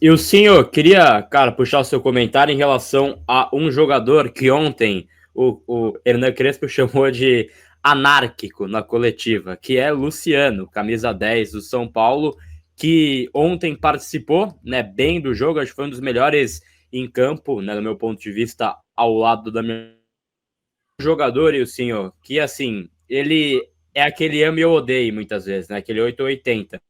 E o senhor queria, cara, puxar o seu comentário em relação a um jogador que ontem o Hernan Crespo chamou de anárquico na coletiva, que é Luciano, camisa 10 do São Paulo, que ontem participou, né, bem do jogo, acho que foi um dos melhores em campo, né, do meu ponto de vista, ao lado da minha jogador, e o senhor, que assim, ele é aquele ame ou odeie muitas vezes, né, aquele 880.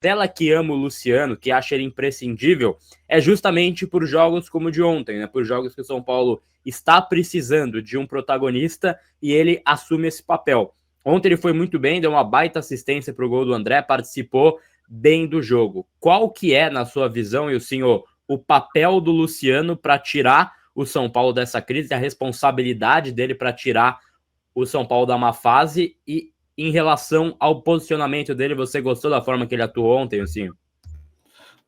Dela que ama o Luciano, que acha ele imprescindível, é justamente por jogos como o de ontem, né? Por jogos que o São Paulo está precisando de um protagonista e ele assume esse papel. Ontem ele foi muito bem, deu uma baita assistência para o gol do André, participou bem do jogo. Qual que é, na sua visão, e o senhor, o papel do Luciano para tirar o São Paulo dessa crise, a responsabilidade dele para tirar o São Paulo da má fase e em relação ao posicionamento dele, você gostou da forma que ele atuou ontem, assim?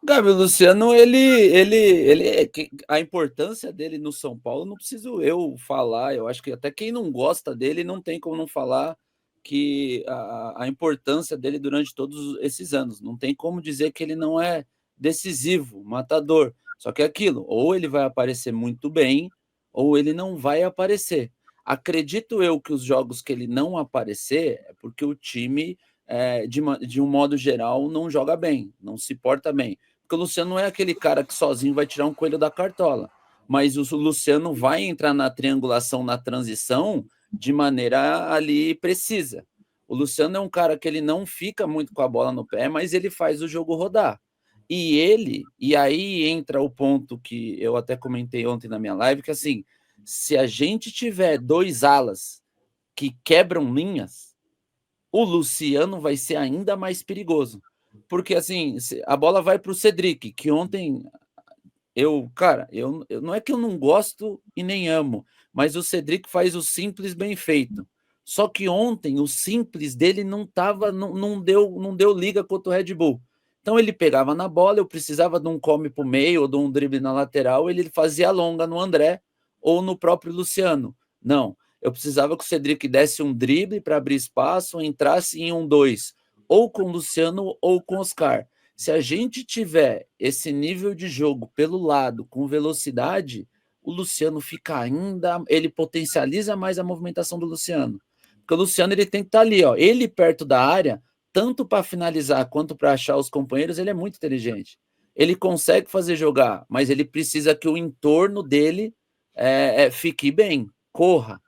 Gabi, o Luciano, ele, a importância dele no São Paulo, não preciso eu falar, eu acho que até quem não gosta dele não tem como não falar que a importância dele durante todos esses anos, não tem como dizer que ele não é decisivo, matador, só que é aquilo, ou ele vai aparecer muito bem, ou ele não vai aparecer. Acredito eu que os jogos que ele não aparecer é porque o time, de um modo geral, não joga bem, não se porta bem. Porque o Luciano não é aquele cara que sozinho vai tirar um coelho da cartola. Mas o Luciano vai entrar na triangulação, na transição, de maneira ali precisa. O Luciano é um cara que ele não fica muito com a bola no pé, mas ele faz o jogo rodar. E aí entra o ponto que eu até comentei ontem na minha live, que assim, se a gente tiver dois alas que quebram linhas, o Luciano vai ser ainda mais perigoso. Porque assim, a bola vai para o Cedric, que ontem eu não é que eu não gosto e nem amo, mas o Cedric faz o simples bem feito. Só que ontem o simples dele não deu liga contra o Red Bull. Então ele pegava na bola, eu precisava de um come para o meio ou de um drible na lateral, ele fazia longa no André ou no próprio Luciano. Não, eu precisava que o Cedric desse um drible para abrir espaço, entrasse em 1-2, ou com o Luciano ou com o Oscar. Se a gente tiver esse nível de jogo pelo lado, com velocidade, o Luciano fica ainda. Ele potencializa mais a movimentação do Luciano. Porque o Luciano ele tem que estar ali, ó. Ele perto da área, tanto para finalizar quanto para achar os companheiros, ele é muito inteligente. Ele consegue fazer jogar, mas ele precisa que o entorno dele fique bem, corra.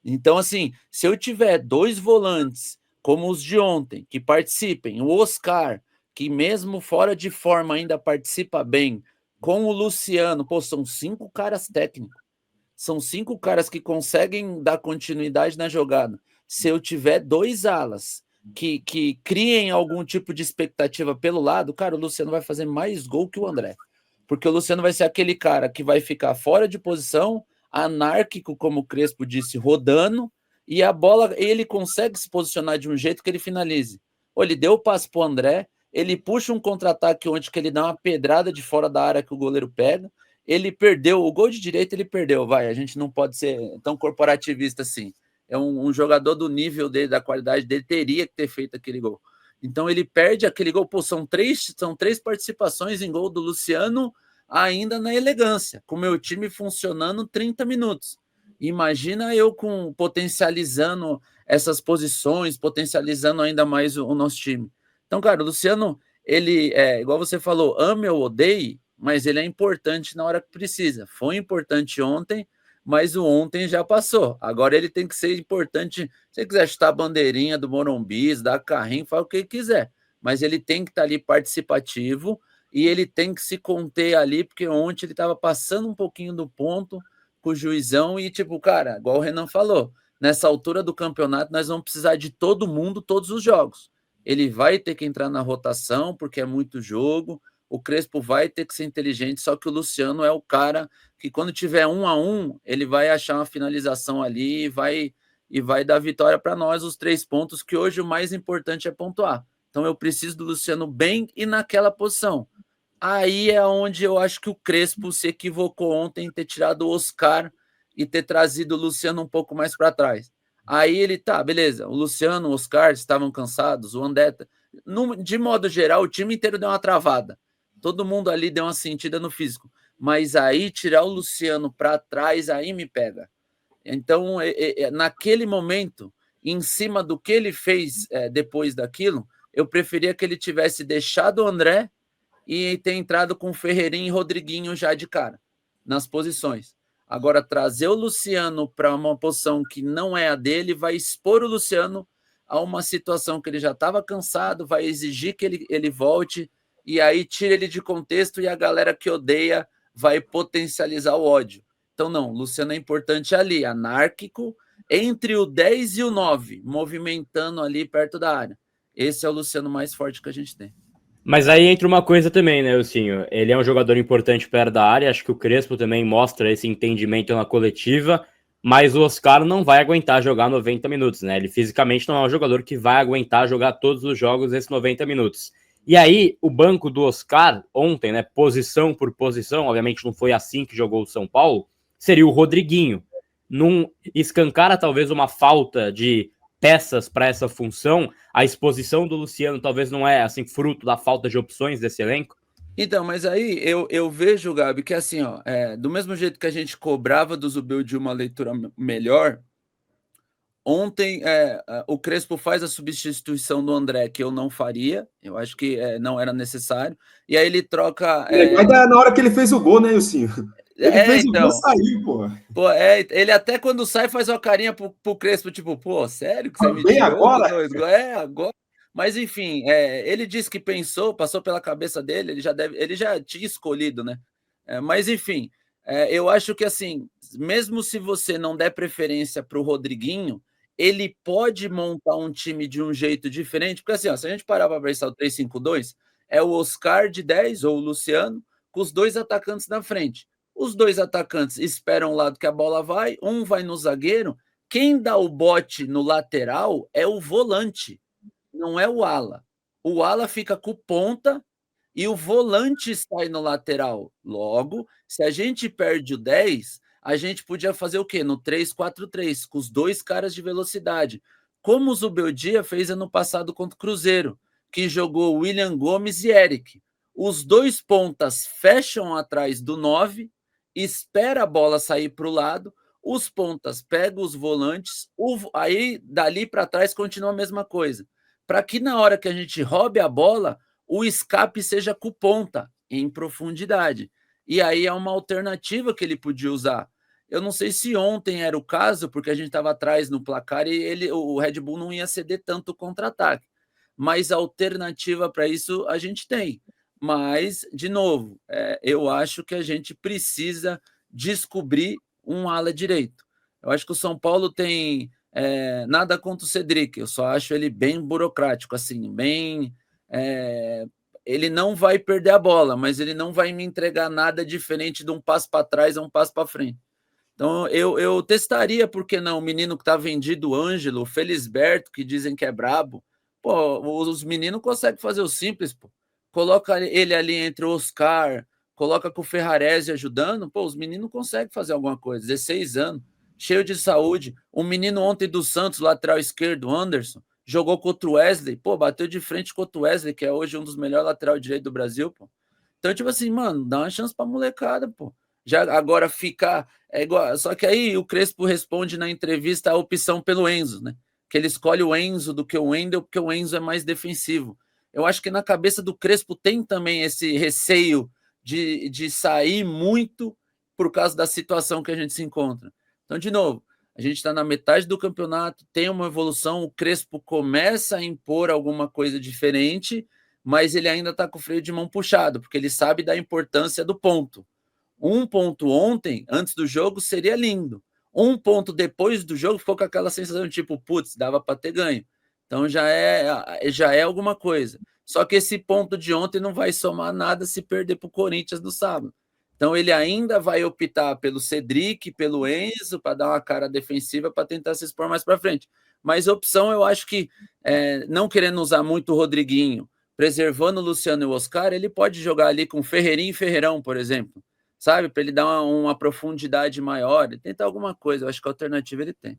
Então, assim, se eu tiver dois volantes, como os de ontem, que participem, o Oscar, que mesmo fora de forma ainda participa bem, com o Luciano, pô, são 5 caras técnicos. São 5 caras que conseguem dar continuidade na jogada. Se eu tiver dois alas que criem algum tipo de expectativa pelo lado, cara, o Luciano vai fazer mais gol que o André. Porque o Luciano vai ser aquele cara que vai ficar fora de posição, anárquico, como o Crespo disse, rodando, e a bola, ele consegue se posicionar de um jeito que ele finalize. Ou ele deu o passe pro André, ele puxa um contra-ataque onde que ele dá uma pedrada de fora da área que o goleiro pega, ele perdeu, o gol de direita ele perdeu, vai, a gente não pode ser tão corporativista assim. É um jogador do nível dele, da qualidade dele, teria que ter feito aquele gol. Então ele perde aquele gol, pô, são três participações em gol do Luciano, ainda na elegância, com o meu time funcionando 30 minutos. Imagina eu potencializando essas posições, potencializando ainda mais o nosso time. Então, cara, o Luciano, ele igual você falou, ame ou odeie, mas ele é importante na hora que precisa. Foi importante ontem, mas o ontem já passou. Agora ele tem que ser importante. Se você quiser chutar a bandeirinha do Morumbi, dar carrinho, faz o que quiser. Mas ele tem que estar ali participativo e ele tem que se conter ali, porque ontem ele estava passando um pouquinho do ponto com o juizão e, tipo, cara, igual o Renan falou, nessa altura do campeonato nós vamos precisar de todo mundo, todos os jogos. Ele vai ter que entrar na rotação, porque é muito jogo, o Crespo vai ter que ser inteligente, só que o Luciano é o cara que quando tiver 1-1, ele vai achar uma finalização ali e vai dar vitória para nós, os 3 pontos, que hoje o mais importante é pontuar. Então eu preciso do Luciano bem e naquela posição. Aí é onde eu acho que o Crespo se equivocou ontem em ter tirado o Oscar e ter trazido o Luciano um pouco mais para trás. Aí ele tá, beleza. O Luciano, o Oscar estavam cansados, o Andetta. De modo geral, o time inteiro deu uma travada. todo mundo ali deu uma sentida no físico. Mas aí tirar o Luciano para trás, aí me pega. Então, naquele momento, em cima do que ele fez depois daquilo, eu preferia que ele tivesse deixado o André e ter entrado com Ferreirinha e Rodriguinho já de cara, nas posições. Agora, trazer o Luciano para uma posição que não é a dele vai expor o Luciano a uma situação que ele já estava cansado, vai exigir que ele volte, e aí tira ele de contexto e a galera que odeia vai potencializar o ódio. Então, não, o Luciano é importante ali, anárquico, entre o 10 e o 9, movimentando ali perto da área. Esse é o Luciano mais forte que a gente tem. Mas aí entra uma coisa também, né, Elcinho? Ele é um jogador importante perto da área, acho que o Crespo também mostra esse entendimento na coletiva, mas o Oscar não vai aguentar jogar 90 minutos, né? Ele fisicamente não é um jogador que vai aguentar jogar todos os jogos nesses 90 minutos. E aí, o banco do Oscar, ontem, né, posição por posição, obviamente não foi assim que jogou o São Paulo, seria o Rodriguinho. Num escancara talvez uma falta de peças para essa função, a exposição do Luciano talvez não é assim fruto da falta de opções desse elenco? Então, mas aí eu vejo, Gabi, que assim, ó, do mesmo jeito que a gente cobrava do Zubel de uma leitura melhor, ontem o Crespo faz a substituição do André, que eu não faria, eu acho que não era necessário, e aí ele troca. Na hora que ele fez o gol, né, Ilcinho? Ele fez o gol e saiu, pô. Ele até quando sai faz uma carinha pro Crespo, tipo, pô, sério que você me tirou agora? Agora. Mas enfim, ele disse que pensou, passou pela cabeça dele, ele já tinha escolhido, né? Mas enfim, eu acho que assim, mesmo se você não der preferência para o Rodriguinho, ele pode montar um time de um jeito diferente, porque assim, ó, se a gente parar para pensar o 3-5-2, é o Oscar de 10 ou o Luciano com os dois atacantes na frente. Os dois atacantes esperam o lado que a bola vai, um vai no zagueiro. Quem dá o bote no lateral é o volante, não é o ala. O ala fica com ponta e o volante sai no lateral. Logo, se a gente perde o 10, a gente podia fazer o quê? No 3-4-3, com os dois caras de velocidade. Como o Zubeldia fez ano passado contra o Cruzeiro, que jogou William Gomes e Eric. Os dois pontas fecham atrás do 9, espera a bola sair para o lado, os pontas pegam os volantes, aí dali para trás continua a mesma coisa. Para que na hora que a gente roube a bola, o escape seja com ponta, em profundidade. E aí é uma alternativa que ele podia usar. Eu não sei se ontem era o caso, porque a gente estava atrás no placar e o Red Bull não ia ceder tanto contra-ataque. Mas a alternativa para isso a gente tem. Mas, de novo, eu acho que a gente precisa descobrir um ala direito. Eu acho que o São Paulo tem nada contra o Cedric, eu só acho ele bem burocrático, assim, bem... ele não vai perder a bola, mas ele não vai me entregar nada diferente de um passo para trás a um passo para frente. Então, eu testaria, por que não, o menino que está vendido, o Ângelo, o Felisberto, que dizem que é brabo. Pô, os meninos conseguem fazer o simples, pô. Coloca ele ali entre o Oscar, coloca com o Ferrarese ajudando, pô, os meninos conseguem fazer alguma coisa, 16 anos, cheio de saúde. O menino ontem do Santos, lateral esquerdo, Anderson, jogou contra o Wesley, pô, bateu de frente contra o Wesley, que é hoje um dos melhores lateral direito do Brasil, pô. Então, tipo assim, mano, dá uma chance pra molecada, pô. Já agora ficar igual, só que aí o Crespo responde na entrevista a opção pelo Enzo, né? Que ele escolhe o Enzo do que o Wendel, porque o Enzo é mais defensivo. Eu acho que na cabeça do Crespo tem também esse receio de sair muito por causa da situação que a gente se encontra. Então, de novo, a gente está na metade do campeonato, tem uma evolução, o Crespo começa a impor alguma coisa diferente, mas ele ainda está com o freio de mão puxado, porque ele sabe da importância do ponto. Um ponto ontem, antes do jogo, seria lindo. Um ponto depois do jogo, ficou com aquela sensação de tipo, putz, dava para ter ganho. Então já é alguma coisa. Só que esse ponto de ontem não vai somar nada se perder para o Corinthians no sábado. Então ele ainda vai optar pelo Cedric, pelo Enzo, para dar uma cara defensiva, para tentar se expor mais para frente. Mas opção, eu acho que, não querendo usar muito o Rodriguinho, preservando o Luciano e o Oscar, ele pode jogar ali com Ferreirinha e Ferreirão, por exemplo. Sabe? Para ele dar uma profundidade maior, ele tentar alguma coisa. Eu acho que a alternativa ele tem.